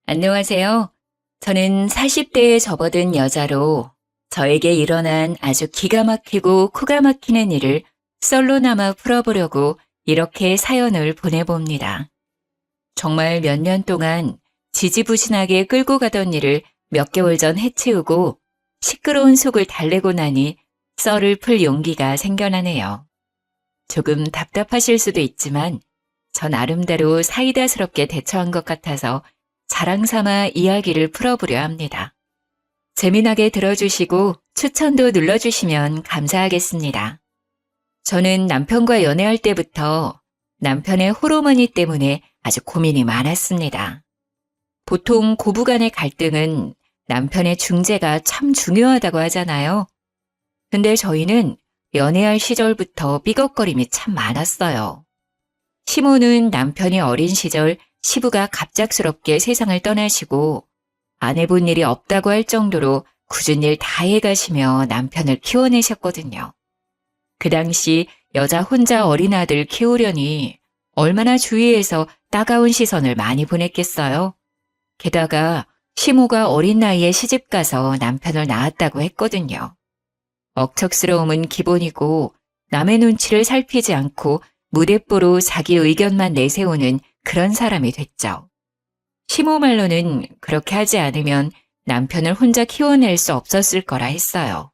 안녕하세요. 저는 40대에 접어든 여자로 저에게 일어난 아주 기가 막히고 코가 막히는 일을 썰로나마 풀어보려고 이렇게 사연을 보내봅니다. 정말 몇 년 동안 지지부진하게 끌고 가던 일을 몇 개월 전 해치우고 시끄러운 속을 달래고 나니 썰을 풀 용기가 생겨나네요. 조금 답답하실 수도 있지만 저 나름대로 사이다스럽게 대처한 것 같아서 자랑 삼아 이야기를 풀어보려 합니다. 재미나게 들어주시고 추천도 눌러주시면 감사하겠습니다. 저는 남편과 연애할 때부터 남편의 호르몬이 때문에 아주 고민이 많았습니다. 보통 고부간의 갈등은 남편의 중재가 참 중요하다고 하잖아요. 근데 저희는 연애할 시절부터 삐걱거림이 참 많았어요. 시모는 남편이 어린 시절 시부가 갑작스럽게 세상을 떠나시고 안 해본 일이 없다고 할 정도로 굳은 일 다 해가시며 남편을 키워내셨거든요. 그 당시 여자 혼자 어린 아들 키우려니 얼마나 주위에서 따가운 시선을 많이 보냈겠어요. 게다가 시모가 어린 나이에 시집가서 남편을 낳았다고 했거든요. 억척스러움은 기본이고 남의 눈치를 살피지 않고 무대뽀로 자기 의견만 내세우는 그런 사람이 됐죠. 시모 말로는 그렇게 하지 않으면 남편을 혼자 키워낼 수 없었을 거라 했어요.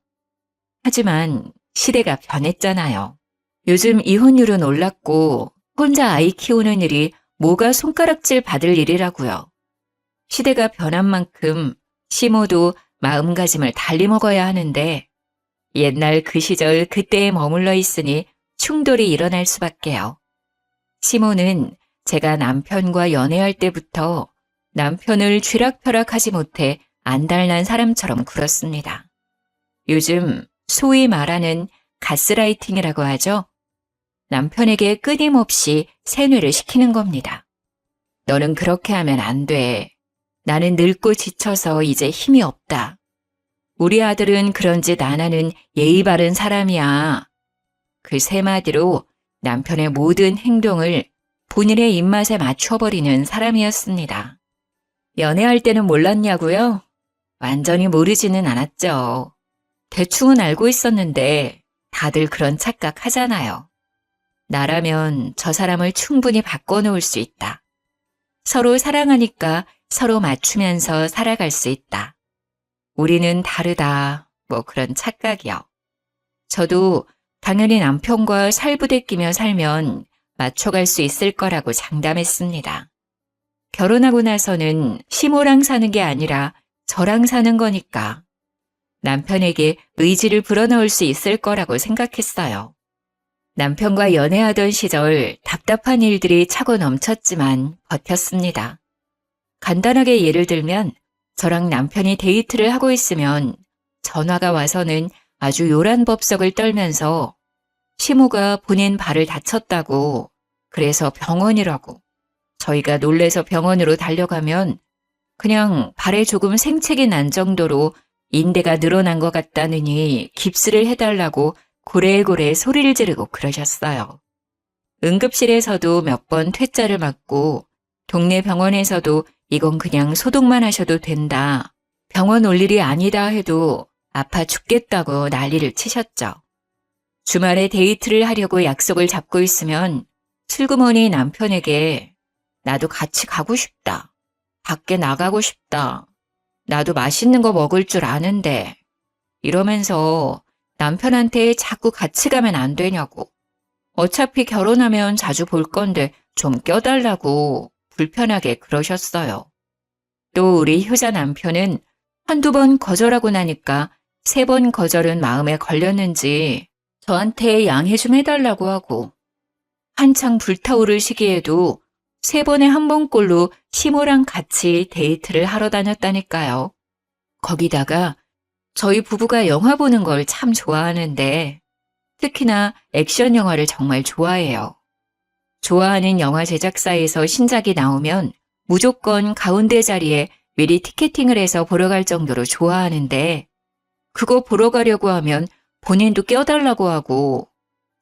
하지만 시대가 변했잖아요. 요즘 이혼율은 올랐고 혼자 아이 키우는 일이 뭐가 손가락질 받을 일이라고요. 시대가 변한 만큼 시모도 마음가짐을 달리 먹어야 하는데 옛날 그 시절 그때에 머물러 있으니 충돌이 일어날 수밖에요. 시모는 제가 남편과 연애할 때부터 남편을 쥐락펴락하지 못해 안달난 사람처럼 굴었습니다. 요즘 소위 말하는 가스라이팅이라고 하죠. 남편에게 끊임없이 세뇌를 시키는 겁니다. 너는 그렇게 하면 안 돼. 나는 늙고 지쳐서 이제 힘이 없다. 우리 아들은 그런 짓 안 하는 예의 바른 사람이야. 그 세 마디로 남편의 모든 행동을 본인의 입맛에 맞춰버리는 사람이었습니다. 연애할 때는 몰랐냐고요? 완전히 모르지는 않았죠. 대충은 알고 있었는데 다들 그런 착각 하잖아요. 나라면 저 사람을 충분히 바꿔놓을 수 있다. 서로 사랑하니까 서로 맞추면서 살아갈 수 있다. 우리는 다르다. 뭐 그런 착각이요. 저도 당연히 남편과 살부대 끼며 살면 맞춰갈 수 있을 거라고 장담했습니다. 결혼하고 나서는 시모랑 사는 게 아니라 저랑 사는 거니까 남편에게 의지를 불어넣을 수 있을 거라고 생각했어요. 남편과 연애하던 시절 답답한 일들이 차고 넘쳤지만 버텼습니다. 간단하게 예를 들면 저랑 남편이 데이트를 하고 있으면 전화가 와서는 아주 요란법석을 떨면서 시모가 본인 발을 다쳤다고 그래서 병원이라고 저희가 놀래서 병원으로 달려가면 그냥 발에 조금 생책이 난 정도로 인대가 늘어난 것 같다느니 깁스를 해달라고 고래고래 소리를 지르고 그러셨어요. 응급실에서도 몇 번 퇴짜를 맞고 동네 병원에서도 이건 그냥 소독만 하셔도 된다. 병원 올 일이 아니다 해도 아파 죽겠다고 난리를 치셨죠. 주말에 데이트를 하려고 약속을 잡고 있으면 슬그머니 남편에게 나도 같이 가고 싶다. 밖에 나가고 싶다. 나도 맛있는 거 먹을 줄 아는데 이러면서 남편한테 자꾸 같이 가면 안 되냐고. 어차피 결혼하면 자주 볼 건데 좀 껴달라고 불편하게 그러셨어요. 또 우리 효자 남편은 한두 번 거절하고 나니까 세 번 거절은 마음에 걸렸는지 저한테 양해 좀 해달라고 하고 한창 불타오를 시기에도 세 번에 한 번꼴로 시모랑 같이 데이트를 하러 다녔다니까요. 거기다가 저희 부부가 영화 보는 걸 참 좋아하는데 특히나 액션 영화를 정말 좋아해요. 좋아하는 영화 제작사에서 신작이 나오면 무조건 가운데 자리에 미리 티켓팅을 해서 보러 갈 정도로 좋아하는데 그거 보러 가려고 하면 본인도 껴달라고 하고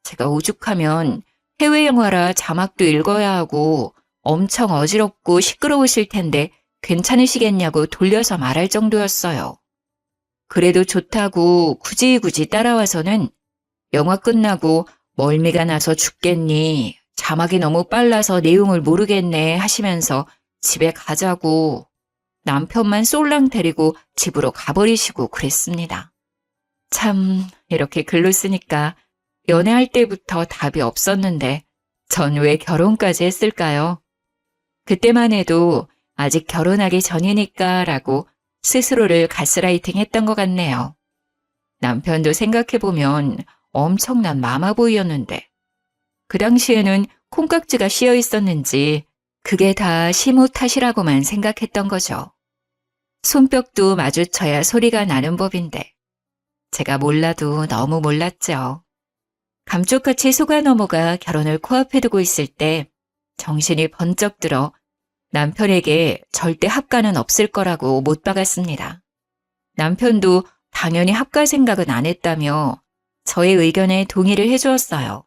제가 오죽하면 해외 영화라 자막도 읽어야 하고 엄청 어지럽고 시끄러우실 텐데 괜찮으시겠냐고 돌려서 말할 정도였어요. 그래도 좋다고 굳이 따라와서는 영화 끝나고 멀미가 나서 죽겠니, 자막이 너무 빨라서 내용을 모르겠네 하시면서 집에 가자고 남편만 쏠랑 데리고 집으로 가버리시고 그랬습니다. 참, 이렇게 글로 쓰니까 연애할 때부터 답이 없었는데 전 왜 결혼까지 했을까요? 그때만 해도 아직 결혼하기 전이니까 라고 스스로를 가스라이팅 했던 것 같네요. 남편도 생각해보면 엄청난 마마보이였는데 그 당시에는 콩깍지가 씌어 있었는지 그게 다 시모 탓이라고만 생각했던 거죠. 손뼉도 마주쳐야 소리가 나는 법인데 제가 몰라도 너무 몰랐죠. 감쪽같이 속아 넘어가 결혼을 코앞에 두고 있을 때 정신이 번쩍 들어 남편에게 절대 합가는 없을 거라고 못 박았습니다. 남편도 당연히 합가 생각은 안 했다며 저의 의견에 동의를 해주었어요.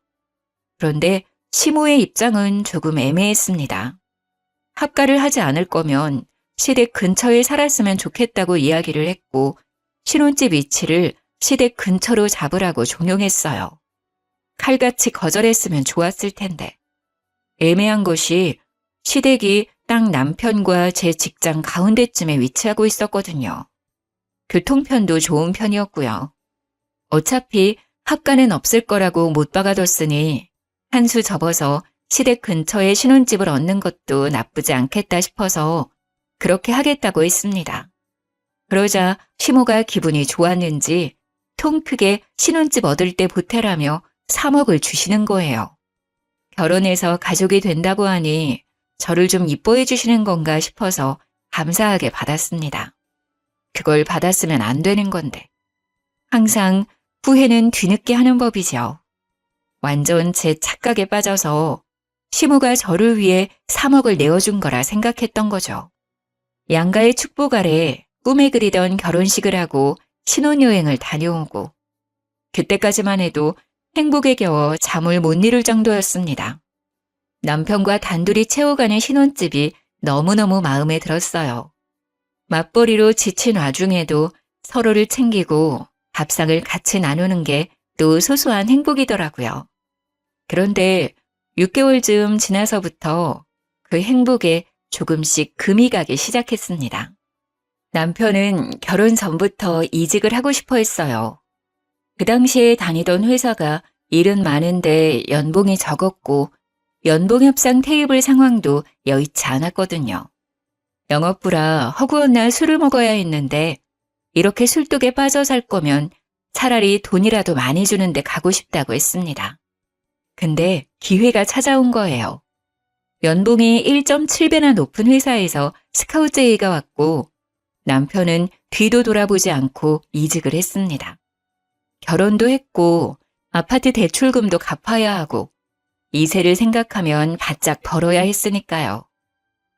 그런데 시모의 입장은 조금 애매했습니다. 합가를 하지 않을 거면 시댁 근처에 살았으면 좋겠다고 이야기를 했고 신혼집 위치를 시댁 근처로 잡으라고 종용했어요. 칼같이 거절했으면 좋았을 텐데. 애매한 것이 시댁이 딱 남편과 제 직장 가운데쯤에 위치하고 있었거든요. 교통편도 좋은 편이었고요. 어차피 합가는 없을 거라고 못 박아뒀으니 한 수 접어서 시댁 근처에 신혼집을 얻는 것도 나쁘지 않겠다 싶어서 그렇게 하겠다고 했습니다. 그러자 시모가 기분이 좋았는지 통 크게 신혼집 얻을 때 보태라며 3억을 주시는 거예요. 결혼해서 가족이 된다고 하니 저를 좀 이뻐해 주시는 건가 싶어서 감사하게 받았습니다. 그걸 받았으면 안 되는 건데. 항상 후회는 뒤늦게 하는 법이죠. 완전 제 착각에 빠져서 시모가 저를 위해 3억을 내어준 거라 생각했던 거죠. 양가의 축복 아래 꿈에 그리던 결혼식을 하고 신혼여행을 다녀오고 그때까지만 해도 행복에 겨워 잠을 못 이룰 정도였습니다. 남편과 단둘이 채워가는 신혼집이 너무너무 마음에 들었어요. 맞벌이로 지친 와중에도 서로를 챙기고 밥상을 같이 나누는 게 또 소소한 행복이더라고요. 그런데 6개월쯤 지나서부터 그 행복에 조금씩 금이 가기 시작했습니다. 남편은 결혼 전부터 이직을 하고 싶어 했어요. 그 당시에 다니던 회사가 일은 많은데 연봉이 적었고 연봉 협상 테이블 상황도 여의치 않았거든요. 영업부라 허구한 날 술을 먹어야 했는데 이렇게 술독에 빠져 살 거면 차라리 돈이라도 많이 주는데 가고 싶다고 했습니다. 근데 기회가 찾아온 거예요. 연봉이 1.7배나 높은 회사에서 스카우트 제의가 왔고 남편은 뒤도 돌아보지 않고 이직을 했습니다. 결혼도 했고 아파트 대출금도 갚아야 하고 이세를 생각하면 바짝 벌어야 했으니까요.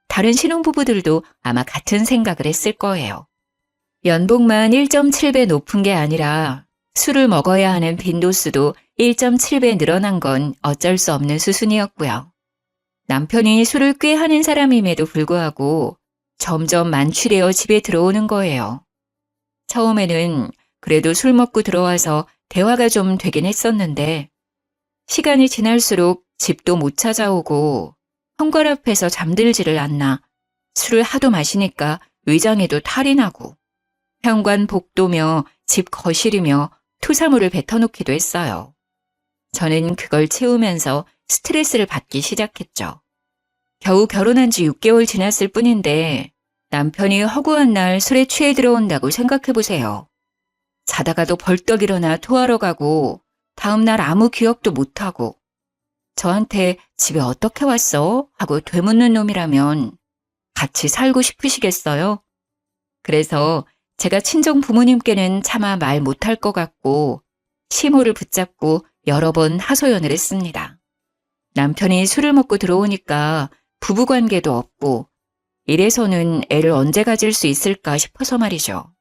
다른 신혼부부들도 아마 같은 생각을 했을 거예요. 연봉만 1.7배 높은 게 아니라 술을 먹어야 하는 빈도수도 1.7배 늘어난 건 어쩔 수 없는 수순이었고요. 남편이 술을 꽤 하는 사람임에도 불구하고 점점 만취되어 집에 들어오는 거예요. 처음에는 그래도 술 먹고 들어와서 대화가 좀 되긴 했었는데 시간이 지날수록 집도 못 찾아오고 현관 앞에서 잠들지를 않나 술을 하도 마시니까 위장에도 탈이 나고 현관 복도며 집 거실이며 토사물을 뱉어놓기도 했어요. 저는 그걸 채우면서 스트레스를 받기 시작했죠. 겨우 결혼한 지 6개월 지났을 뿐인데 남편이 허구한 날 술에 취해 들어온다고 생각해보세요. 자다가도 벌떡 일어나 토하러 가고 다음날 아무 기억도 못하고 저한테 집에 어떻게 왔어? 하고 되묻는 놈이라면 같이 살고 싶으시겠어요? 그래서 제가 친정 부모님께는 차마 말 못할 것 같고 시모를 붙잡고 여러 번 하소연을 했습니다. 남편이 술을 먹고 들어오니까 부부관계도 없고 이래서는 애를 언제 가질 수 있을까 싶어서 말이죠.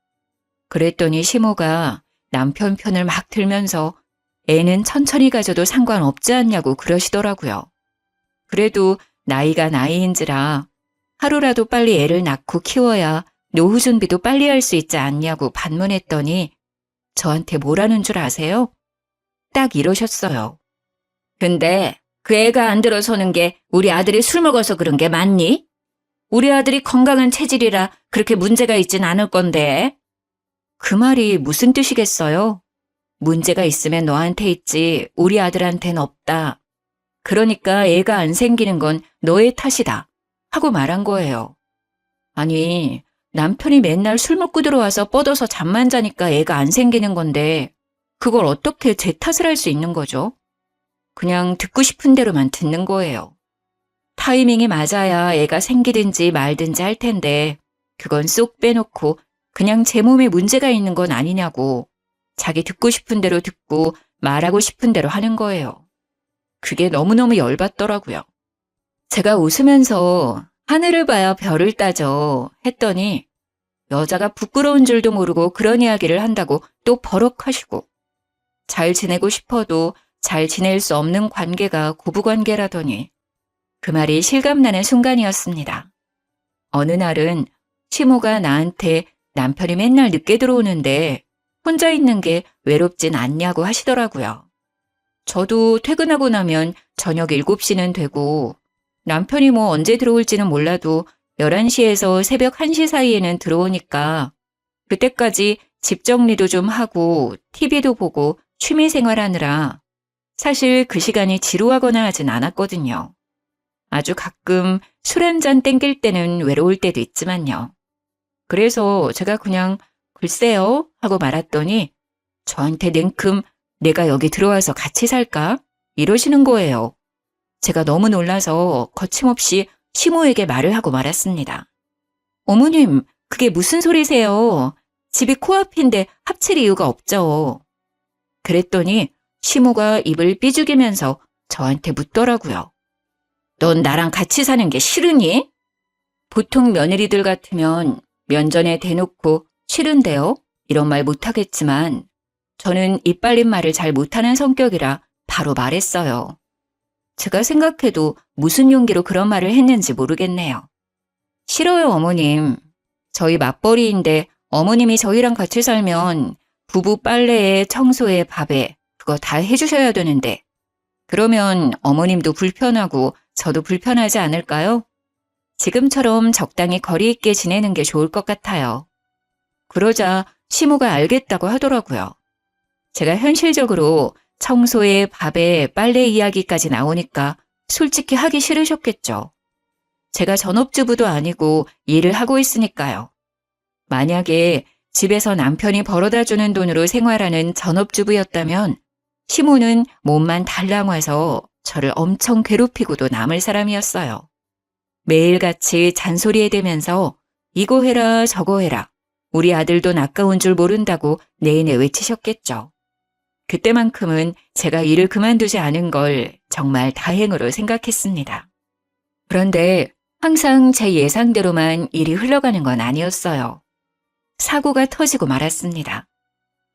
그랬더니 시모가 남편 편을 막 들면서 애는 천천히 가져도 상관없지 않냐고 그러시더라고요. 그래도 나이가 나이인지라 하루라도 빨리 애를 낳고 키워야 노후 준비도 빨리 할 수 있지 않냐고 반문했더니 저한테 뭐라는 줄 아세요? 딱 이러셨어요. 근데 그 애가 안 들어서는 게 우리 아들이 술 먹어서 그런 게 맞니? 우리 아들이 건강한 체질이라 그렇게 문제가 있진 않을 건데. 그 말이 무슨 뜻이겠어요? 문제가 있으면 너한테 있지 우리 아들한텐 없다. 그러니까 애가 안 생기는 건 너의 탓이다. 하고 말한 거예요. 아니, 남편이 맨날 술 먹고 들어와서 뻗어서 잠만 자니까 애가 안 생기는 건데 그걸 어떻게 제 탓을 할 수 있는 거죠? 그냥 듣고 싶은 대로만 듣는 거예요. 타이밍이 맞아야 애가 생기든지 말든지 할 텐데 그건 쏙 빼놓고 그냥 제 몸에 문제가 있는 건 아니냐고 자기 듣고 싶은 대로 듣고 말하고 싶은 대로 하는 거예요. 그게 너무너무 열받더라고요. 제가 웃으면서 하늘을 봐야 별을 따져 했더니 여자가 부끄러운 줄도 모르고 그런 이야기를 한다고 또 버럭하시고 잘 지내고 싶어도 잘 지낼 수 없는 관계가 고부관계라더니 그 말이 실감나는 순간이었습니다. 어느 날은 시모가 나한테 남편이 맨날 늦게 들어오는데 혼자 있는 게 외롭진 않냐고 하시더라고요. 저도 퇴근하고 나면 저녁 7시는 되고 남편이 뭐 언제 들어올지는 몰라도 11시에서 새벽 1시 사이에는 들어오니까 그때까지 집 정리도 좀 하고 TV도 보고 취미 생활하느라 사실 그 시간이 지루하거나 하진 않았거든요. 아주 가끔 술 한잔 땡길 때는 외로울 때도 있지만요. 그래서 제가 그냥 글쎄요 하고 말았더니 저한테 냉큼 내가 여기 들어와서 같이 살까? 이러시는 거예요. 제가 너무 놀라서 거침없이 시모에게 말을 하고 말았습니다. 어머님, 그게 무슨 소리세요? 집이 코앞인데 합칠 이유가 없죠. 그랬더니 시모가 입을 삐죽이면서 저한테 묻더라고요. 넌 나랑 같이 사는 게 싫으니? 보통 며느리들 같으면 면전에 대놓고 싫은데요? 이런 말 못하겠지만 저는 입 빨린 말을 잘 못하는 성격이라 바로 말했어요. 제가 생각해도 무슨 용기로 그런 말을 했는지 모르겠네요. 싫어요, 어머님. 저희 맞벌이인데 어머님이 저희랑 같이 살면 부부 빨래에 청소에 밥에 그거 다 해주셔야 되는데 그러면 어머님도 불편하고 저도 불편하지 않을까요? 지금처럼 적당히 거리 있게 지내는 게 좋을 것 같아요. 그러자 시모가 알겠다고 하더라고요. 제가 현실적으로 청소에 밥에 빨래 이야기까지 나오니까 솔직히 하기 싫으셨겠죠. 제가 전업주부도 아니고 일을 하고 있으니까요. 만약에 집에서 남편이 벌어다주는 돈으로 생활하는 전업주부였다면 시모는 몸만 달랑 와서 저를 엄청 괴롭히고도 남을 사람이었어요. 매일같이 잔소리에 대면서 이거 해라 저거 해라 우리 아들도 아까운 줄 모른다고 내내 외치셨겠죠. 그때만큼은 제가 일을 그만두지 않은 걸 정말 다행으로 생각했습니다. 그런데 항상 제 예상대로만 일이 흘러가는 건 아니었어요. 사고가 터지고 말았습니다.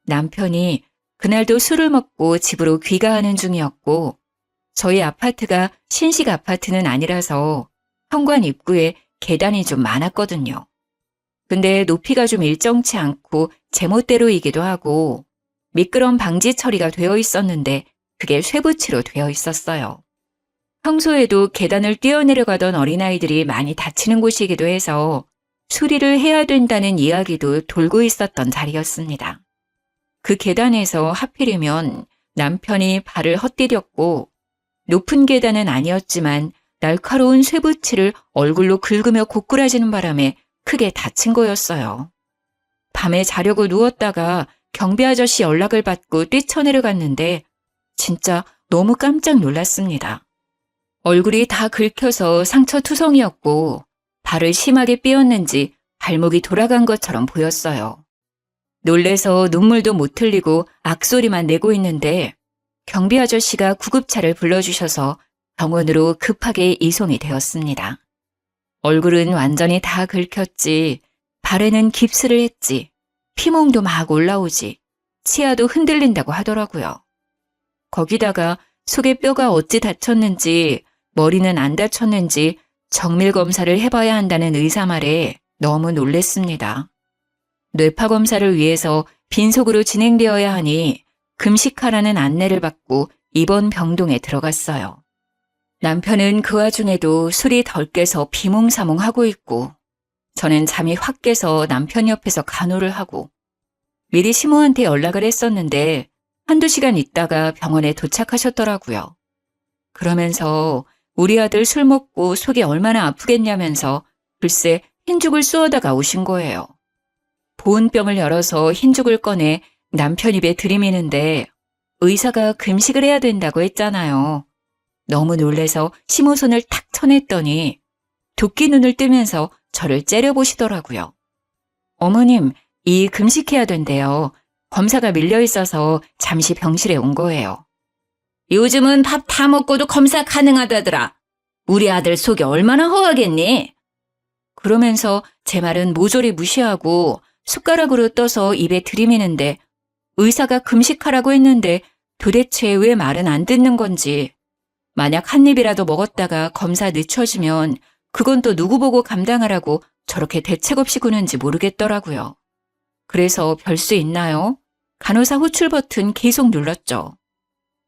남편이 그날도 술을 먹고 집으로 귀가하는 중이었고 저희 아파트가 신식 아파트는 아니라서 현관 입구에 계단이 좀 많았거든요. 근데 높이가 좀 일정치 않고 제멋대로이기도 하고 미끄럼 방지 처리가 되어 있었는데 그게 쇠붙이로 되어 있었어요. 평소에도 계단을 뛰어내려가던 어린아이들이 많이 다치는 곳이기도 해서 수리를 해야 된다는 이야기도 돌고 있었던 자리였습니다. 그 계단에서 하필이면 남편이 발을 헛디뎠고 높은 계단은 아니었지만 날카로운 쇠붙이를 얼굴로 긁으며 고꾸라지는 바람에 크게 다친 거였어요. 밤에 자려고 누웠다가 경비 아저씨 연락을 받고 뛰쳐내려갔는데 진짜 너무 깜짝 놀랐습니다. 얼굴이 다 긁혀서 상처투성이었고 발을 심하게 삐었는지 발목이 돌아간 것처럼 보였어요. 놀래서 눈물도 못 흘리고 악소리만 내고 있는데 경비 아저씨가 구급차를 불러주셔서 병원으로 급하게 이송이 되었습니다. 얼굴은 완전히 다 긁혔지, 발에는 깁스를 했지, 피멍도 막 올라오지, 치아도 흔들린다고 하더라고요. 거기다가 속에 뼈가 어찌 다쳤는지, 머리는 안 다쳤는지 정밀 검사를 해봐야 한다는 의사 말에 너무 놀랬습니다. 뇌파 검사를 위해서 빈속으로 진행되어야 하니 금식하라는 안내를 받고 입원 병동에 들어갔어요. 남편은 그 와중에도 술이 덜 깨서 비몽사몽하고 있고 저는 잠이 확 깨서 남편 옆에서 간호를 하고 미리 시모한테 연락을 했었는데 한두 시간 있다가 병원에 도착하셨더라고요. 그러면서 우리 아들 술 먹고 속이 얼마나 아프겠냐면서 글쎄 흰죽을 쏘아다가 오신 거예요. 보온병을 열어서 흰죽을 꺼내 남편 입에 들이미는데 의사가 금식을 해야 된다고 했잖아요. 너무 놀래서 시모 손을 탁 쳐냈더니 도끼 눈을 뜨면서 저를 째려보시더라고요. 어머님, 이 금식해야 된대요. 검사가 밀려 있어서 잠시 병실에 온 거예요. 요즘은 밥 다 먹고도 검사 가능하다더라. 우리 아들 속이 얼마나 허하겠니? 그러면서 제 말은 모조리 무시하고 숟가락으로 떠서 입에 들이미는데 의사가 금식하라고 했는데 도대체 왜 말은 안 듣는 건지. 만약 한 입이라도 먹었다가 검사 늦춰지면 그건 또 누구 보고 감당하라고 저렇게 대책 없이 구는지 모르겠더라고요. 그래서 별 수 있나요? 간호사 호출 버튼 계속 눌렀죠.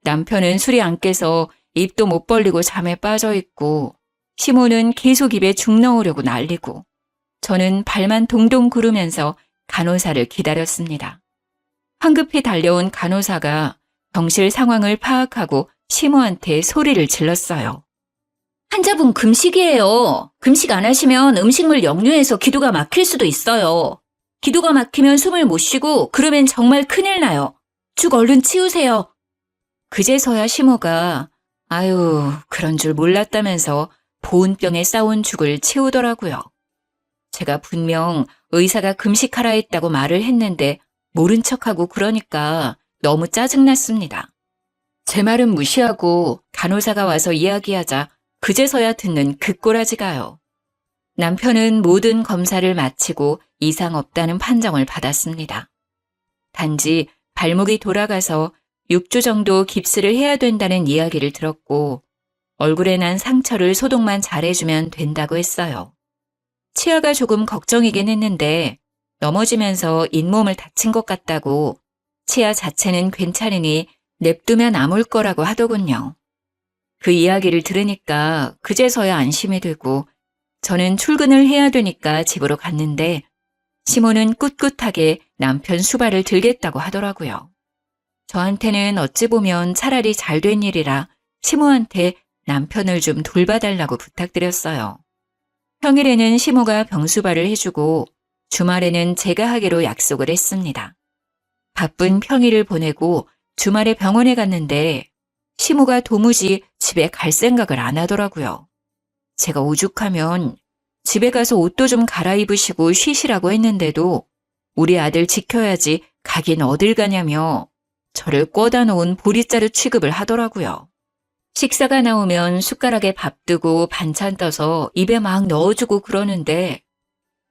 남편은 술이 안 깨서 입도 못 벌리고 잠에 빠져 있고 시모는 계속 입에 죽 넣으려고 난리고 저는 발만 동동 구르면서 간호사를 기다렸습니다. 황급히 달려온 간호사가 병실 상황을 파악하고 시모한테 소리를 질렀어요. 환자분 금식이에요. 금식 안 하시면 음식물 역류해서 기도가 막힐 수도 있어요. 기도가 막히면 숨을 못 쉬고 그러면 정말 큰일 나요. 죽 얼른 치우세요. 그제서야 시모가 아유 그런 줄 몰랐다면서 보온병에 싸온 죽을 치우더라고요. 제가 분명 의사가 금식하라 했다고 말을 했는데 모른 척하고 그러니까 너무 짜증났습니다. 제 말은 무시하고 간호사가 와서 이야기하자 그제서야 듣는 그 꼬라지가요. 남편은 모든 검사를 마치고 이상 없다는 판정을 받았습니다. 단지 발목이 돌아가서 6주 정도 깁스를 해야 된다는 이야기를 들었고 얼굴에 난 상처를 소독만 잘해주면 된다고 했어요. 치아가 조금 걱정이긴 했는데 넘어지면서 잇몸을 다친 것 같다고 치아 자체는 괜찮으니 냅두면 아물 거라고 하더군요. 그 이야기를 들으니까 그제서야 안심이 되고 저는 출근을 해야 되니까 집으로 갔는데 시모는 꿋꿋하게 남편 수발을 들겠다고 하더라고요. 저한테는 어찌 보면 차라리 잘된 일이라 시모한테 남편을 좀 돌봐달라고 부탁드렸어요. 평일에는 시모가 병수발을 해주고 주말에는 제가 하기로 약속을 했습니다. 바쁜 평일을 보내고 주말에 병원에 갔는데 시모가 도무지 집에 갈 생각을 안 하더라고요. 제가 오죽하면 집에 가서 옷도 좀 갈아입으시고 쉬시라고 했는데도 우리 아들 지켜야지 가긴 어딜 가냐며 저를 꿔다 놓은 보리자루 취급을 하더라고요. 식사가 나오면 숟가락에 밥 뜨고 반찬 떠서 입에 막 넣어주고 그러는데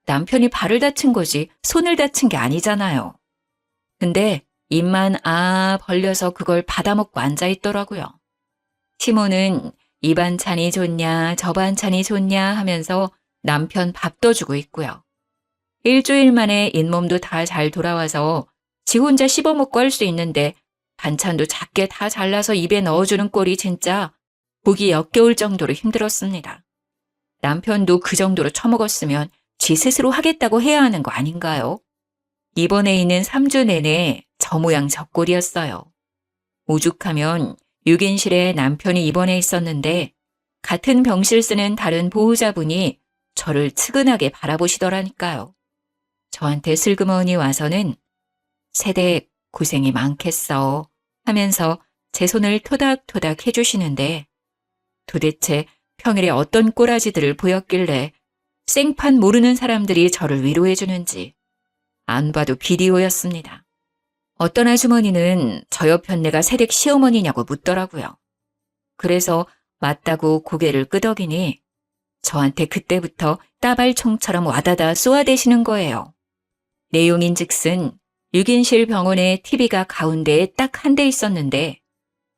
남편이 발을 다친 거지 손을 다친 게 아니잖아요. 근데 입만 벌려서 그걸 받아먹고 앉아있더라고요. 시모는 이 반찬이 좋냐 저 반찬이 좋냐 하면서 남편 밥 떠주고 있고요. 일주일 만에 잇몸도 다 잘 돌아와서 지 혼자 씹어먹고 할 수 있는데 반찬도 작게 다 잘라서 입에 넣어주는 꼴이 진짜 보기 역겨울 정도로 힘들었습니다. 남편도 그 정도로 처먹었으면 지 스스로 하겠다고 해야 하는 거 아닌가요? 입원해 있는 3주 내내 저 모양 저 꼴이었어요. 오죽하면 6인실에 남편이 입원해 있었는데 같은 병실 쓰는 다른 보호자분이 저를 측은하게 바라보시더라니까요. 저한테 슬그머니 와서는 세댁 고생이 많겠어 하면서 제 손을 토닥토닥 해주시는데 도대체 평일에 어떤 꼬라지들을 보였길래 생판 모르는 사람들이 저를 위로해주는지 안 봐도 비디오였습니다. 어떤 아주머니는 저 옆 내가 세댁 시어머니냐고 묻더라고요. 그래서 맞다고 고개를 끄덕이니 저한테 그때부터 따발총처럼 와다다 쏘아대시는 거예요. 내용인즉슨 6인실 병원에 TV가 가운데에 딱 한 대 있었는데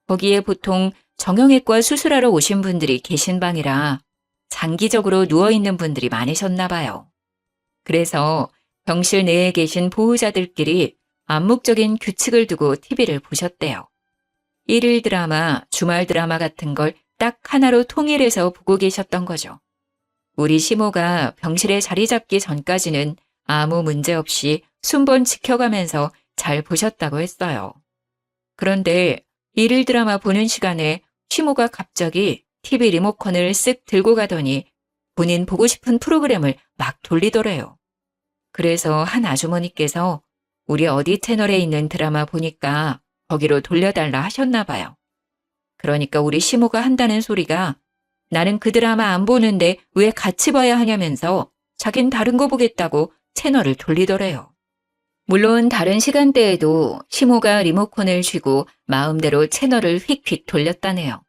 거기에 보통 정형외과 수술하러 오신 분들이 계신 방이라 장기적으로 누워있는 분들이 많으셨나 봐요. 그래서 병실 내에 계신 보호자들끼리 암묵적인 규칙을 두고 TV를 보셨대요. 일일 드라마, 주말 드라마 같은 걸 딱 하나로 통일해서 보고 계셨던 거죠. 우리 시모가 병실에 자리 잡기 전까지는 아무 문제 없이 순번 지켜가면서 잘 보셨다고 했어요. 그런데 일일 드라마 보는 시간에 시모가 갑자기 TV 리모컨을 쓱 들고 가더니 본인 보고 싶은 프로그램을 막 돌리더래요. 그래서 한 아주머니께서 우리 어디 채널에 있는 드라마 보니까 거기로 돌려달라 하셨나 봐요. 그러니까 우리 시모가 한다는 소리가 나는 그 드라마 안 보는데 왜 같이 봐야 하냐면서 자긴 다른 거 보겠다고 채널을 돌리더래요. 물론 다른 시간대에도 시모가 리모컨을 쥐고 마음대로 채널을 휙휙 돌렸다네요.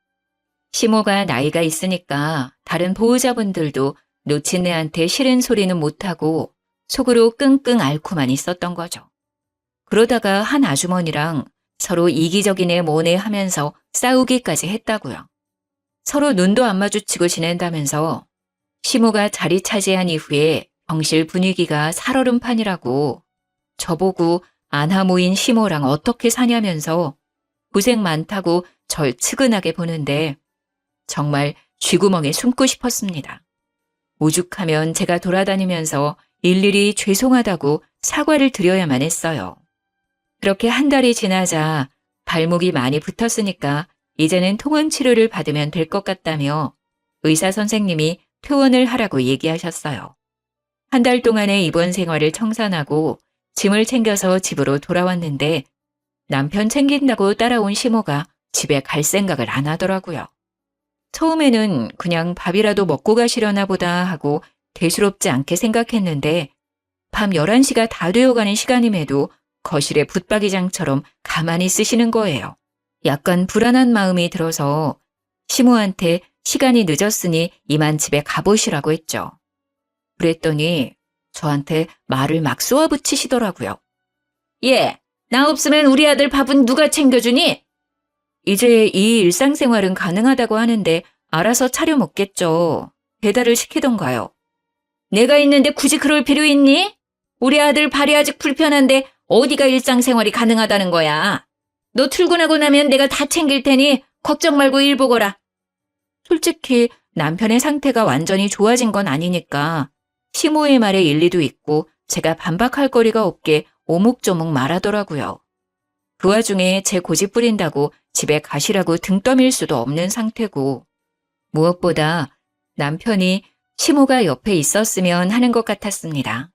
시모가 나이가 있으니까 다른 보호자분들도 놓친 애한테 싫은 소리는 못하고 속으로 끙끙 앓고만 있었던 거죠. 그러다가 한 아주머니랑 서로 이기적인 애 뭐네 하면서 싸우기까지 했다고요. 서로 눈도 안 마주치고 지낸다면서 시모가 자리 차지한 이후에 병실 분위기가 살얼음판이라고 저보고 안하 모인 시모랑 어떻게 사냐면서 고생 많다고 절 측은하게 보는데 정말 쥐구멍에 숨고 싶었습니다. 오죽하면 제가 돌아다니면서 일일이 죄송하다고 사과를 드려야만 했어요. 그렇게 한 달이 지나자 발목이 많이 붙었으니까 이제는 통원 치료를 받으면 될 것 같다며 의사 선생님이 퇴원을 하라고 얘기하셨어요. 한 달 동안의 입원 생활을 청산하고 짐을 챙겨서 집으로 돌아왔는데 남편 챙긴다고 따라온 시모가 집에 갈 생각을 안 하더라고요. 처음에는 그냥 밥이라도 먹고 가시려나 보다 하고 대수롭지 않게 생각했는데 밤 11시가 다 되어가는 시간임에도 거실에 붙박이장처럼 가만히 쓰시는 거예요. 약간 불안한 마음이 들어서 시모한테 시간이 늦었으니 이만 집에 가보시라고 했죠. 그랬더니 저한테 말을 막 쏘아붙이시더라고요. 예, 나 없으면 우리 아들 밥은 누가 챙겨주니? 이제 이 일상생활은 가능하다고 하는데 알아서 차려 먹겠죠. 배달을 시키던가요. 내가 있는데 굳이 그럴 필요 있니? 우리 아들 발이 아직 불편한데 어디가 일상생활이 가능하다는 거야. 너 출근하고 나면 내가 다 챙길 테니 걱정 말고 일 보거라. 솔직히 남편의 상태가 완전히 좋아진 건 아니니까 시모의 말에 일리도 있고 제가 반박할 거리가 없게 오목조목 말하더라고요. 그 와중에 제 고집 부린다고 집에 가시라고 등 떠밀 수도 없는 상태고 무엇보다 남편이 시모가 옆에 있었으면 하는 것 같았습니다.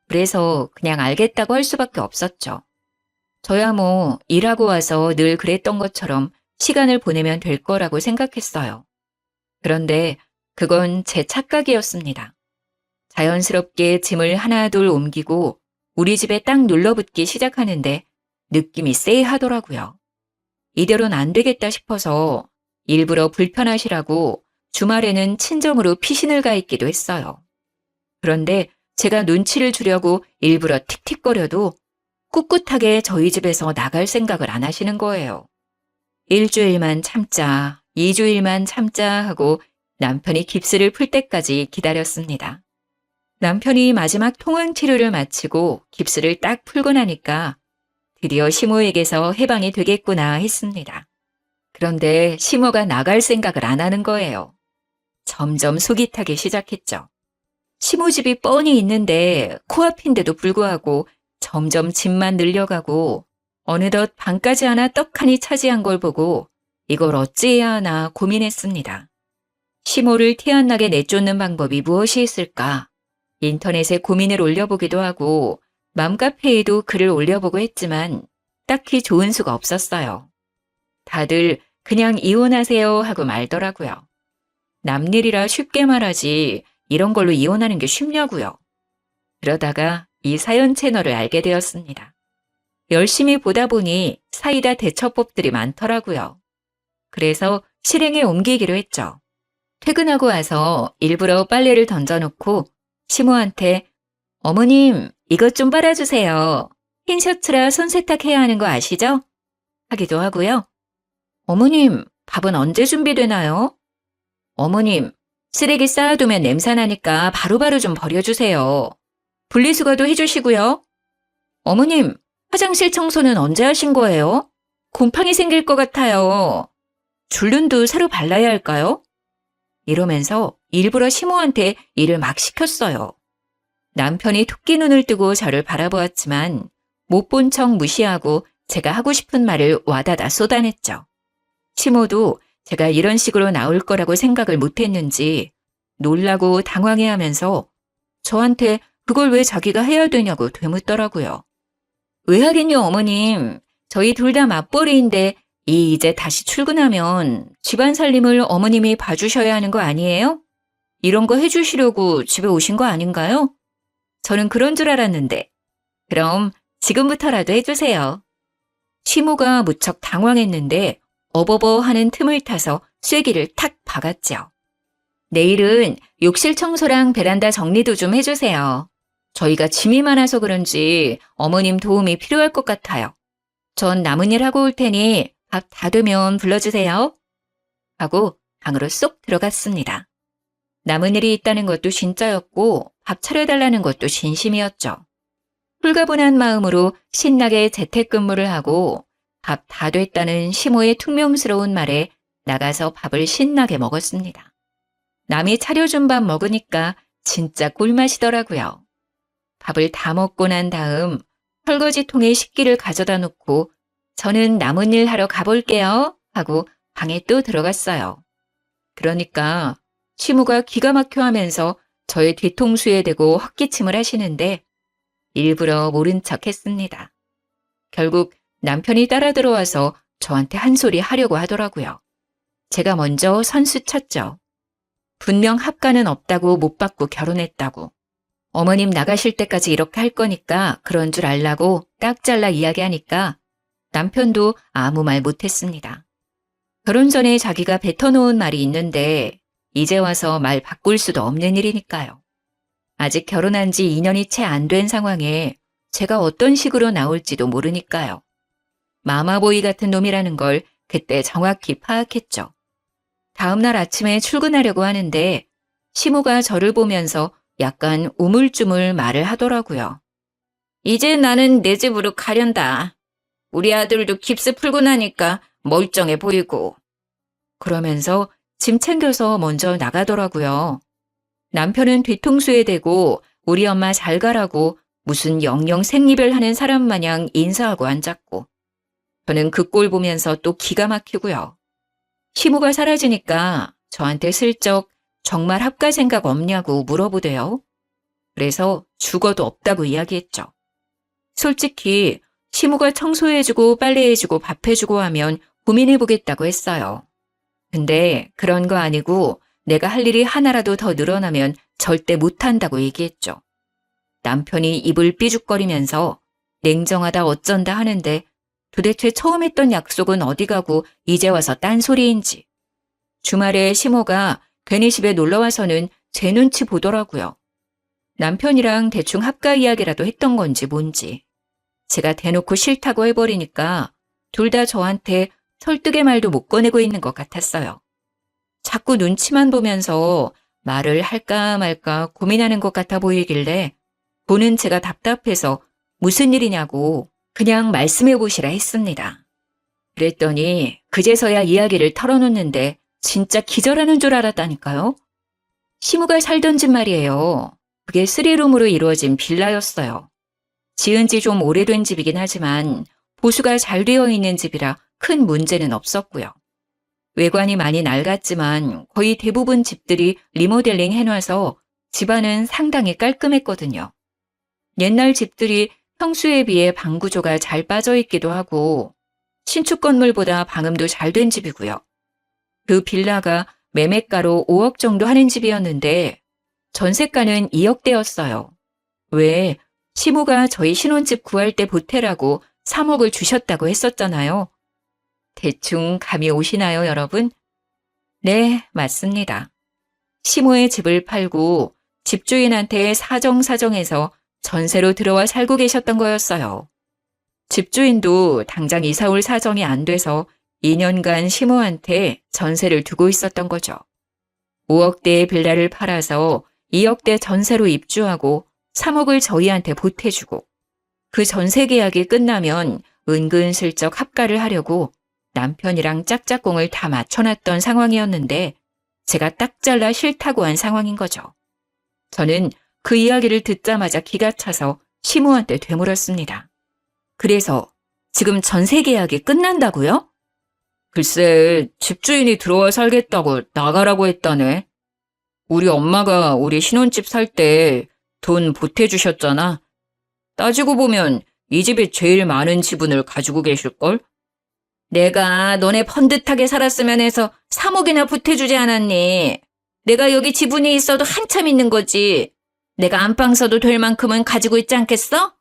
그래서 그냥 알겠다고 할 수밖에 없었죠. 저야 뭐 일하고 와서 늘 그랬던 것처럼 시간을 보내면 될 거라고 생각했어요. 그런데 그건 제 착각이었습니다. 자연스럽게 짐을 하나둘 옮기고 우리 집에 딱 눌러붙기 시작하는데 느낌이 쎄하더라고요. 이대로는 안 되겠다 싶어서 일부러 불편하시라고 주말에는 친정으로 피신을 가 있기도 했어요. 그런데 제가 눈치를 주려고 일부러 틱틱거려도 꿋꿋하게 저희 집에서 나갈 생각을 안 하시는 거예요. 일주일만 참자, 2주일만 참자 하고 남편이 깁스를 풀 때까지 기다렸습니다. 남편이 마지막 통원 치료를 마치고 깁스를 딱 풀고 나니까 드디어 시모에게서 해방이 되겠구나 했습니다. 그런데 시모가 나갈 생각을 안 하는 거예요. 점점 속이 타기 시작했죠. 시모 집이 뻔히 있는데 코앞인데도 불구하고 점점 짐만 늘려가고 어느덧 방까지 하나 떡하니 차지한 걸 보고 이걸 어찌해야 하나 고민했습니다. 시모를 티 안 나게 내쫓는 방법이 무엇이 있을까? 인터넷에 고민을 올려보기도 하고 맘카페에도 글을 올려보고 했지만 딱히 좋은 수가 없었어요. 다들 그냥 이혼하세요 하고 말더라고요. 남일이라 쉽게 말하지 이런 걸로 이혼하는 게 쉽냐고요. 그러다가 이 사연 채널을 알게 되었습니다. 열심히 보다 보니 사이다 대처법들이 많더라고요. 그래서 실행에 옮기기로 했죠. 퇴근하고 와서 일부러 빨래를 던져놓고 시모한테 어머님 이것 좀 빨아주세요. 흰 셔츠라 손 세탁해야 하는 거 아시죠? 하기도 하고요. 어머님 밥은 언제 준비되나요? 어머님 쓰레기 쌓아두면 냄새나니까 바로바로 좀 버려주세요. 분리수거도 해주시고요. 어머님, 화장실 청소는 언제 하신 거예요? 곰팡이 생길 것 같아요. 줄눈도 새로 발라야 할까요? 이러면서 일부러 시모한테 일을 막 시켰어요. 남편이 토끼 눈을 뜨고 저를 바라보았지만 못 본 척 무시하고 제가 하고 싶은 말을 와다다 쏟아냈죠. 시모도 제가 이런 식으로 나올 거라고 생각을 못했는지 놀라고 당황해하면서 저한테 그걸 왜 자기가 해야 되냐고 되묻더라고요. 왜 하긴요, 어머님. 저희 둘 다 맞벌이인데 이제 다시 출근하면 집안 살림을 어머님이 봐주셔야 하는 거 아니에요? 이런 거 해주시려고 집에 오신 거 아닌가요? 저는 그런 줄 알았는데. 그럼 지금부터라도 해주세요. 시모가 무척 당황했는데 어버버 하는 틈을 타서 쐐기를 탁 박았죠. 내일은 욕실 청소랑 베란다 정리도 좀 해주세요. 저희가 짐이 많아서 그런지 어머님 도움이 필요할 것 같아요. 전 남은 일 하고 올 테니 밥 다 되면 불러주세요. 하고 방으로 쏙 들어갔습니다. 남은 일이 있다는 것도 진짜였고 밥 차려달라는 것도 진심이었죠. 홀가분한 마음으로 신나게 재택근무를 하고 밥 다 됐다는 시모의 퉁명스러운 말에 나가서 밥을 신나게 먹었습니다. 남이 차려준 밥 먹으니까 진짜 꿀맛이더라고요. 밥을 다 먹고 난 다음 설거지통에 식기를 가져다 놓고 저는 남은 일 하러 가볼게요 하고 방에 또 들어갔어요. 그러니까 시모가 기가 막혀 하면서 저의 뒤통수에 대고 헛기침을 하시는데 일부러 모른 척 했습니다. 결국 남편이 따라 들어와서 저한테 한 소리 하려고 하더라고요. 제가 먼저 선수 쳤죠. 분명 합가는 없다고 못 받고 결혼했다고. 어머님 나가실 때까지 이렇게 할 거니까 그런 줄 알라고 딱 잘라 이야기하니까 남편도 아무 말 못했습니다. 결혼 전에 자기가 뱉어놓은 말이 있는데 이제 와서 말 바꿀 수도 없는 일이니까요. 아직 결혼한 지 2년이 채 안 된 상황에 제가 어떤 식으로 나올지도 모르니까요. 마마보이 같은 놈이라는 걸 그때 정확히 파악했죠. 다음날 아침에 출근하려고 하는데 시모가 저를 보면서 약간 우물쭈물 말을 하더라고요. 이제 나는 내 집으로 가련다. 우리 아들도 깁스 풀고 나니까 멀쩡해 보이고. 그러면서 짐 챙겨서 먼저 나가더라고요. 남편은 뒤통수에 대고 우리 엄마 잘 가라고 무슨 영영 생리별 하는 사람 마냥 인사하고 앉았고. 저는 그 꼴 보면서 또 기가 막히고요. 시모가 사라지니까 저한테 슬쩍 정말 합가 생각 없냐고 물어보대요. 그래서 죽어도 없다고 이야기했죠. 솔직히 시모가 청소해주고 빨래해주고 밥해주고 하면 고민해보겠다고 했어요. 근데 그런 거 아니고 내가 할 일이 하나라도 더 늘어나면 절대 못한다고 얘기했죠. 남편이 입을 삐죽거리면서 냉정하다 어쩐다 하는데 도대체 처음 했던 약속은 어디 가고 이제 와서 딴소리인지. 주말에 시모가 괜히 집에 놀러와서는 제 눈치 보더라고요. 남편이랑 대충 합가 이야기라도 했던 건지 뭔지. 제가 대놓고 싫다고 해버리니까 둘 다 저한테 설득의 말도 못 꺼내고 있는 것 같았어요. 자꾸 눈치만 보면서 말을 할까 말까 고민하는 것 같아 보이길래 보는 제가 답답해서 무슨 일이냐고 그냥 말씀해 보시라 했습니다. 그랬더니 그제서야 이야기를 털어놓는데 진짜 기절하는 줄 알았다니까요. 시무가 살던 집 말이에요. 그게 3룸으로 이루어진 빌라였어요. 지은 지 좀 오래된 집이긴 하지만 보수가 잘 되어 있는 집이라 큰 문제는 없었고요. 외관이 많이 낡았지만 거의 대부분 집들이 리모델링 해놔서 집안은 상당히 깔끔했거든요. 옛날 집들이 평수에 비해 방 구조가 잘 빠져 있기도 하고 신축 건물보다 방음도 잘 된 집이고요. 그 빌라가 매매가로 5억 정도 하는 집이었는데 전세가는 2억대였어요. 왜? 시모가 저희 신혼집 구할 때 보태라고 3억을 주셨다고 했었잖아요. 대충 감이 오시나요, 여러분? 네, 맞습니다. 시모의 집을 팔고 집주인한테 사정사정해서 전세로 들어와 살고 계셨던 거였어요. 집주인도 당장 이사 올 사정이 안 돼서 2년간 시모한테 전세를 두고 있었던 거죠. 5억대의 빌라를 팔아서 2억대 전세로 입주하고 3억을 저희한테 보태주고 그 전세 계약이 끝나면 은근슬쩍 합가를 하려고 남편이랑 짝짝꿍을 다 맞춰놨던 상황이었는데 제가 딱 잘라 싫다고 한 상황인 거죠. 저는 그 이야기를 듣자마자 기가 차서 시무한테 되물었습니다. 그래서 지금 전세 계약이 끝난다고요? 글쎄, 집주인이 들어와 살겠다고 나가라고 했다네. 우리 엄마가 우리 신혼집 살 때 돈 보태주셨잖아. 따지고 보면 이 집에 제일 많은 지분을 가지고 계실걸? 내가 너네 번듯하게 살았으면 해서 3억이나 보태주지 않았니? 내가 여기 지분이 있어도 한참 있는 거지. 내가 안방 써도 될 만큼은 가지고 있지 않겠어?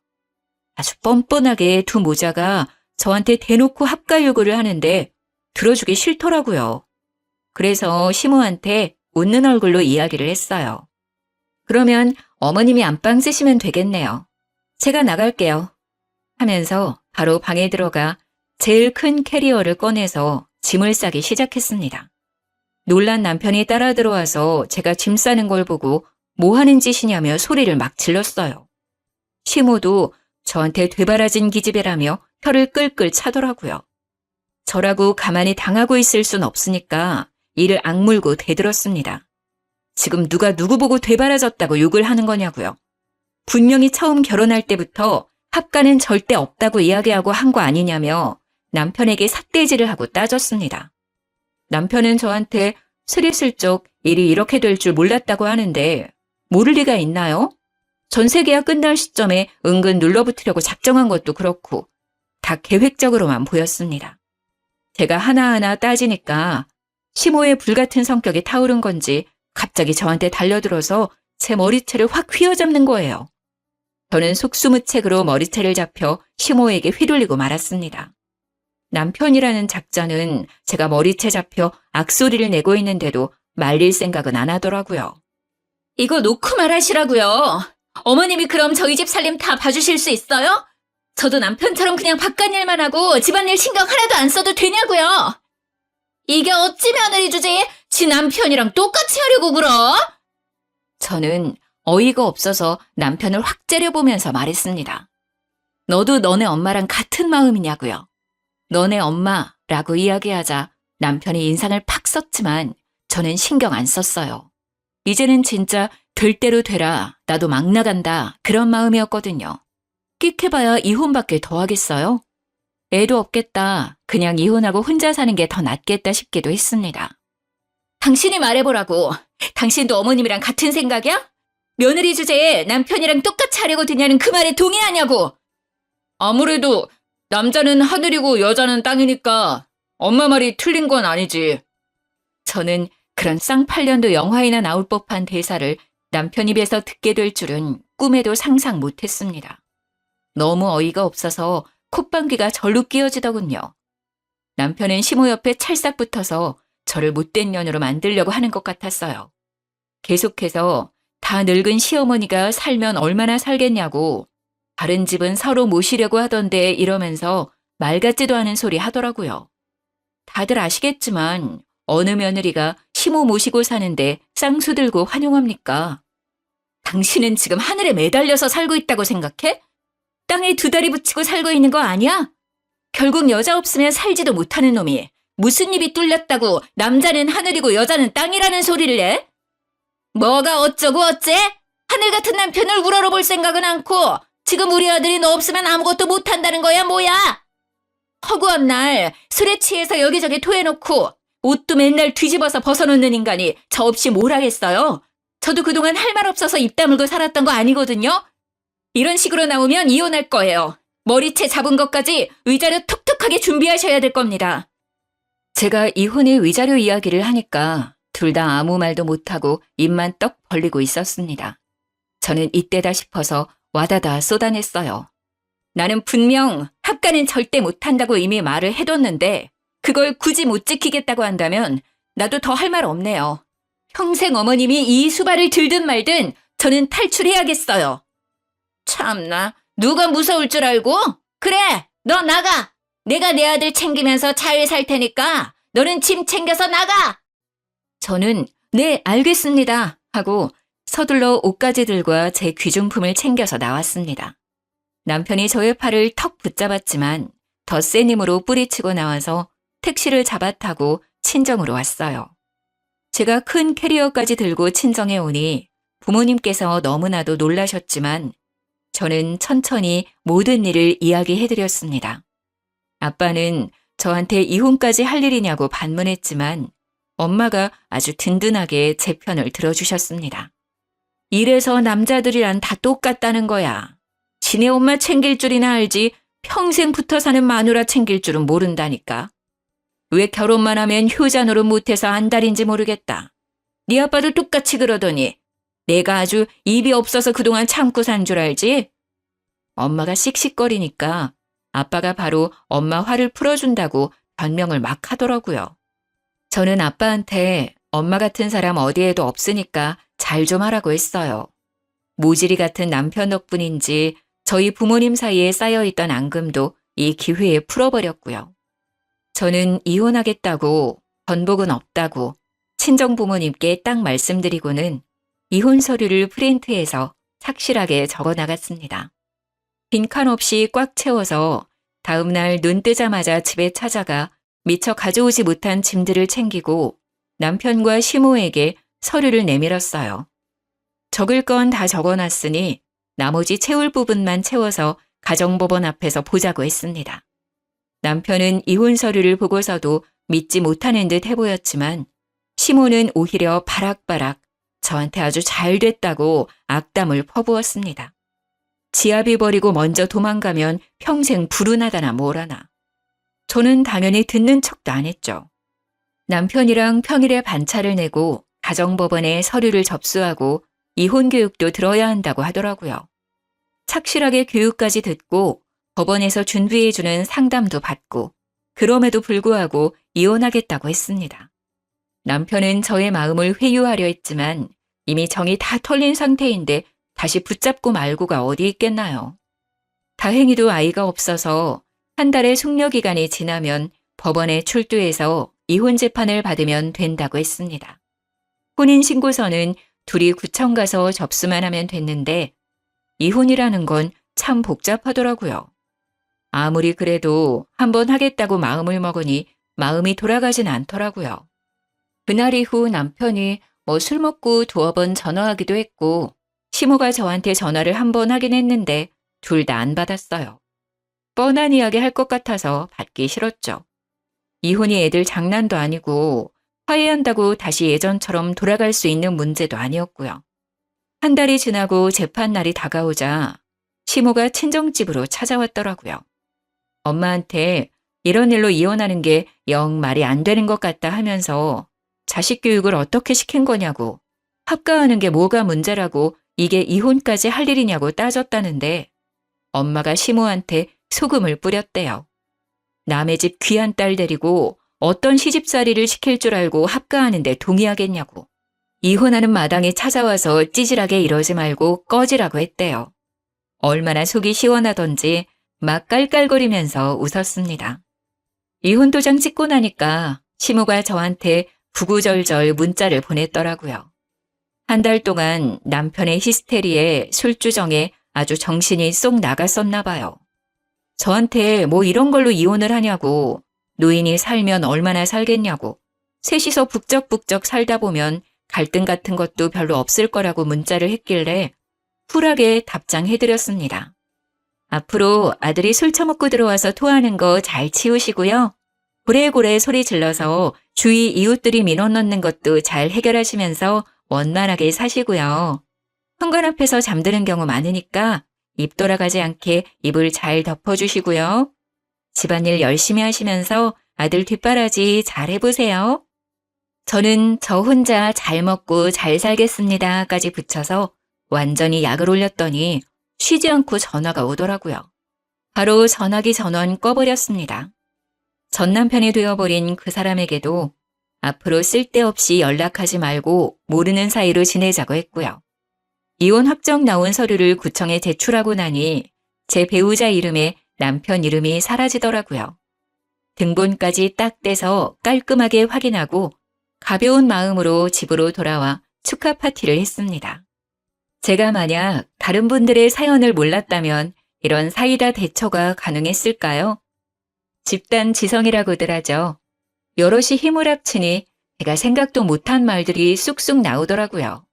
아주 뻔뻔하게 두 모자가 저한테 대놓고 합가 요구를 하는데 들어주기 싫더라고요. 그래서 시무한테 웃는 얼굴로 이야기를 했어요. 그러면 어머님이 안방 쓰시면 되겠네요. 제가 나갈게요. 하면서 바로 방에 들어가 제일 큰 캐리어를 꺼내서 짐을 싸기 시작했습니다. 놀란 남편이 따라 들어와서 제가 짐 싸는 걸 보고 뭐 하는 짓이냐며 소리를 막 질렀어요. 시모도 저한테 되바라진 기집애라며 혀를 끌끌 차더라고요. 저라고 가만히 당하고 있을 순 없으니까 이를 악물고 대들었습니다. 지금 누가 누구 보고 되바라졌다고 욕을 하는 거냐고요. 분명히 처음 결혼할 때부터 합가는 절대 없다고 이야기하고 한 거 아니냐며 남편에게 삿대질을 하고 따졌습니다. 남편은 저한테 스리슬쩍 일이 이렇게 될 줄 몰랐다고 하는데 모를 리가 있나요? 전세 계약 끝날 시점에 은근 눌러붙으려고 작정한 것도 그렇고 다 계획적으로만 보였습니다. 제가 하나하나 따지니까 시모의 불같은 성격이 타오른 건지 갑자기 저한테 달려들어서 제 머리채를 확 휘어잡는 거예요. 저는 속수무책으로 머리채를 잡혀 시모에게 휘둘리고 말았습니다. 남편이라는 작자는 제가 머리채 잡혀 악소리를 내고 있는데도 말릴 생각은 안 하더라고요. 이거 놓고 말하시라고요. 어머님이 그럼 저희 집 살림 다 봐주실 수 있어요? 저도 남편처럼 그냥 바깥 일만 하고 집안일 신경 하나도 안 써도 되냐고요. 이게 어찌 며느리 주제에 지 남편이랑 똑같이 하려고 그러? 저는 어이가 없어서 남편을 확 째려보면서 말했습니다. 너도 너네 엄마랑 같은 마음이냐고요. 너네 엄마라고 이야기하자 남편이 인상을 팍 썼지만 저는 신경 안 썼어요. 이제는 진짜 될 대로 되라, 나도 막 나간다 그런 마음이었거든요. 끽해봐야 이혼밖에 더 하겠어요? 애도 없겠다. 그냥 이혼하고 혼자 사는 게 더 낫겠다 싶기도 했습니다. 당신이 말해보라고. 당신도 어머님이랑 같은 생각이야? 며느리 주제에 남편이랑 똑같이 하려고 드냐는 그 말에 동의하냐고. 아무래도 남자는 하늘이고 여자는 땅이니까 엄마 말이 틀린 건 아니지. 저는 그런 쌍팔년도 영화에나 나올 법한 대사를 남편 입에서 듣게 될 줄은 꿈에도 상상 못했습니다. 너무 어이가 없어서 콧방귀가 절로 끼어지더군요. 남편은 시모 옆에 찰싹 붙어서 저를 못된 년으로 만들려고 하는 것 같았어요. 계속해서 다 늙은 시어머니가 살면 얼마나 살겠냐고 다른 집은 서로 모시려고 하던데 이러면서 말 같지도 않은 소리 하더라고요. 다들 아시겠지만 어느 며느리가 시모 모시고 사는데 쌍수 들고 환영합니까? 당신은 지금 하늘에 매달려서 살고 있다고 생각해? 땅에 두 다리 붙이고 살고 있는 거 아니야? 결국 여자 없으면 살지도 못하는 놈이 무슨 입이 뚫렸다고 남자는 하늘이고 여자는 땅이라는 소리를 내? 뭐가 어쩌고 어째? 하늘 같은 남편을 우러러볼 생각은 않고 지금 우리 아들이 너 없으면 아무것도 못한다는 거야 뭐야? 허구한 날 술에 취해서 여기저기 토해놓고 옷도 맨날 뒤집어서 벗어놓는 인간이 저 없이 뭘 하겠어요? 저도 그동안 할 말 없어서 입 다물고 살았던 거 아니거든요? 이런 식으로 나오면 이혼할 거예요. 머리채 잡은 것까지 위자료 톡톡하게 준비하셔야 될 겁니다. 제가 이혼의 위자료 이야기를 하니까 둘 다 아무 말도 못하고 입만 떡 벌리고 있었습니다. 저는 이때다 싶어서 와다다 쏟아냈어요. 나는 분명 합가는 절대 못한다고 이미 말을 해뒀는데 그걸 굳이 못 지키겠다고 한다면 나도 더 할 말 없네요. 평생 어머님이 이 수발을 들든 말든 저는 탈출해야겠어요. 참나, 누가 무서울 줄 알고? 그래, 너 나가. 내가 내 아들 챙기면서 잘 살 테니까 너는 짐 챙겨서 나가. 저는 네, 알겠습니다. 하고 서둘러 옷가지들과 제 귀중품을 챙겨서 나왔습니다. 남편이 저의 팔을 턱 붙잡았지만 더 센 힘으로 뿌리치고 나와서 택시를 잡아 타고 친정으로 왔어요. 제가 큰 캐리어까지 들고 친정에 오니 부모님께서 너무나도 놀라셨지만 저는 천천히 모든 일을 이야기해드렸습니다. 아빠는 저한테 이혼까지 할 일이냐고 반문했지만 엄마가 아주 든든하게 제 편을 들어주셨습니다. 이래서 남자들이란 다 똑같다는 거야. 지네 엄마 챙길 줄이나 알지 평생 붙어 사는 마누라 챙길 줄은 모른다니까. 왜 결혼만 하면 효자 노릇 못해서 안달인지 모르겠다. 네 아빠도 똑같이 그러더니 내가 아주 입이 없어서 그동안 참고 산 줄 알지? 엄마가 씩씩거리니까 아빠가 바로 엄마 화를 풀어준다고 변명을 막 하더라고요. 저는 아빠한테 엄마 같은 사람 어디에도 없으니까 잘 좀 하라고 했어요. 모질이 같은 남편 덕분인지 저희 부모님 사이에 쌓여있던 앙금도 이 기회에 풀어버렸고요. 저는 이혼하겠다고 번복은 없다고 친정 부모님께 딱 말씀드리고는 이혼 서류를 프린트해서 착실하게 적어 나갔습니다. 빈칸 없이 꽉 채워서 다음날 눈 뜨자마자 집에 찾아가 미처 가져오지 못한 짐들을 챙기고 남편과 시모에게 서류를 내밀었어요. 적을 건 다 적어놨으니 나머지 채울 부분만 채워서 가정법원 앞에서 보자고 했습니다. 남편은 이혼 서류를 보고서도 믿지 못하는 듯 해보였지만 시모는 오히려 바락바락 저한테 아주 잘 됐다고 악담을 퍼부었습니다. 지아비 버리고 먼저 도망가면 평생 불운하다나 뭐라나. 저는 당연히 듣는 척도 안 했죠. 남편이랑 평일에 반차를 내고 가정법원에 서류를 접수하고 이혼 교육도 들어야 한다고 하더라고요. 착실하게 교육까지 듣고 법원에서 준비해주는 상담도 받고 그럼에도 불구하고 이혼하겠다고 했습니다. 남편은 저의 마음을 회유하려 했지만 이미 정이 다 털린 상태인데 다시 붙잡고 말고가 어디 있겠나요. 다행히도 아이가 없어서 한 달의 숙려기간이 지나면 법원에 출두해서 이혼 재판을 받으면 된다고 했습니다. 혼인신고서는 둘이 구청 가서 접수만 하면 됐는데 이혼이라는 건 참 복잡하더라고요. 아무리 그래도 한번 하겠다고 마음을 먹으니 마음이 돌아가진 않더라고요. 그날 이후 남편이 술 먹고 두어 번 전화하기도 했고 시모가 저한테 전화를 한 번 하긴 했는데 둘 다 안 받았어요. 뻔한 이야기 할 것 같아서 받기 싫었죠. 이혼이 애들 장난도 아니고 화해한다고 다시 예전처럼 돌아갈 수 있는 문제도 아니었고요. 한 달이 지나고 재판 날이 다가오자 시모가 친정집으로 찾아왔더라고요. 엄마한테 이런 일로 이혼하는 게 영 말이 안 되는 것 같다 하면서 자식 교육을 어떻게 시킨 거냐고, 합가하는 게 뭐가 문제라고 이게 이혼까지 할 일이냐고 따졌다는데 엄마가 시모한테 소금을 뿌렸대요. 남의 집 귀한 딸 데리고 어떤 시집살이를 시킬 줄 알고 합가하는데 동의하겠냐고. 이혼하는 마당에 찾아와서 찌질하게 이러지 말고 꺼지라고 했대요. 얼마나 속이 시원하던지 막 깔깔거리면서 웃었습니다. 이혼 도장 찍고 나니까 시모가 저한테 구구절절 문자를 보냈더라고요. 한 달 동안 남편의 히스테리에 술주정에 아주 정신이 쏙 나갔었나 봐요. 저한테 뭐 이런 걸로 이혼을 하냐고, 노인이 살면 얼마나 살겠냐고, 셋이서 북적북적 살다 보면 갈등 같은 것도 별로 없을 거라고 문자를 했길래 쿨하게 답장해드렸습니다. 앞으로 아들이 술 처먹고 들어와서 토하는 거 잘 치우시고요. 고래고래 소리 질러서 주위 이웃들이 민원 넣는 것도 잘 해결하시면서 원만하게 사시고요. 현관 앞에서 잠드는 경우 많으니까 입 돌아가지 않게 입을 잘 덮어주시고요. 집안일 열심히 하시면서 아들 뒷바라지 잘 해보세요. 저는 저 혼자 잘 먹고 잘 살겠습니다까지 붙여서 완전히 약을 올렸더니 쉬지 않고 전화가 오더라고요. 바로 전화기 전원 꺼버렸습니다. 전 남편이 되어버린 그 사람에게도 앞으로 쓸데없이 연락하지 말고 모르는 사이로 지내자고 했고요. 이혼 확정 나온 서류를 구청에 제출하고 나니 제 배우자 이름에 남편 이름이 사라지더라고요. 등본까지 딱 떼서 깔끔하게 확인하고 가벼운 마음으로 집으로 돌아와 축하 파티를 했습니다. 제가 만약 다른 분들의 사연을 몰랐다면 이런 사이다 대처가 가능했을까요? 집단 지성이라고들 하죠. 여럿이 힘을 합치니 제가 생각도 못한 말들이 쑥쑥 나오더라고요.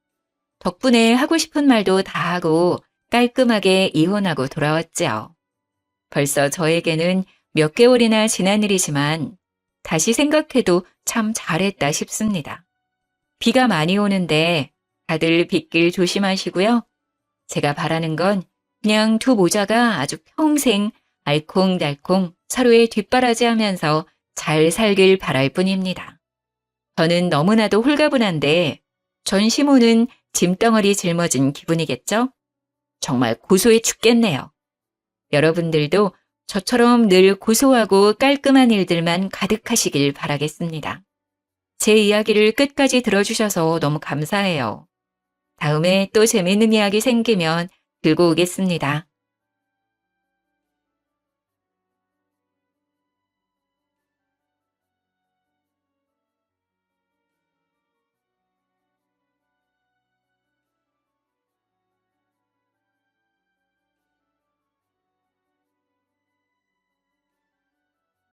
덕분에 하고 싶은 말도 다 하고 깔끔하게 이혼하고 돌아왔죠. 벌써 저에게는 몇 개월이나 지난 일이지만 다시 생각해도 참 잘했다 싶습니다. 비가 많이 오는데 다들 빗길 조심하시고요. 제가 바라는 건 그냥 두 모자가 아주 평생 알콩달콩 서로의 뒷바라지하면서 잘 살길 바랄 뿐입니다. 저는 너무나도 홀가분한데 전시모는 짐덩어리 짊어진 기분이겠죠? 정말 고소해 죽겠네요. 여러분들도 저처럼 늘 고소하고 깔끔한 일들만 가득하시길 바라겠습니다. 제 이야기를 끝까지 들어주셔서 너무 감사해요. 다음에 또 재미있는 이야기 생기면 들고 오겠습니다.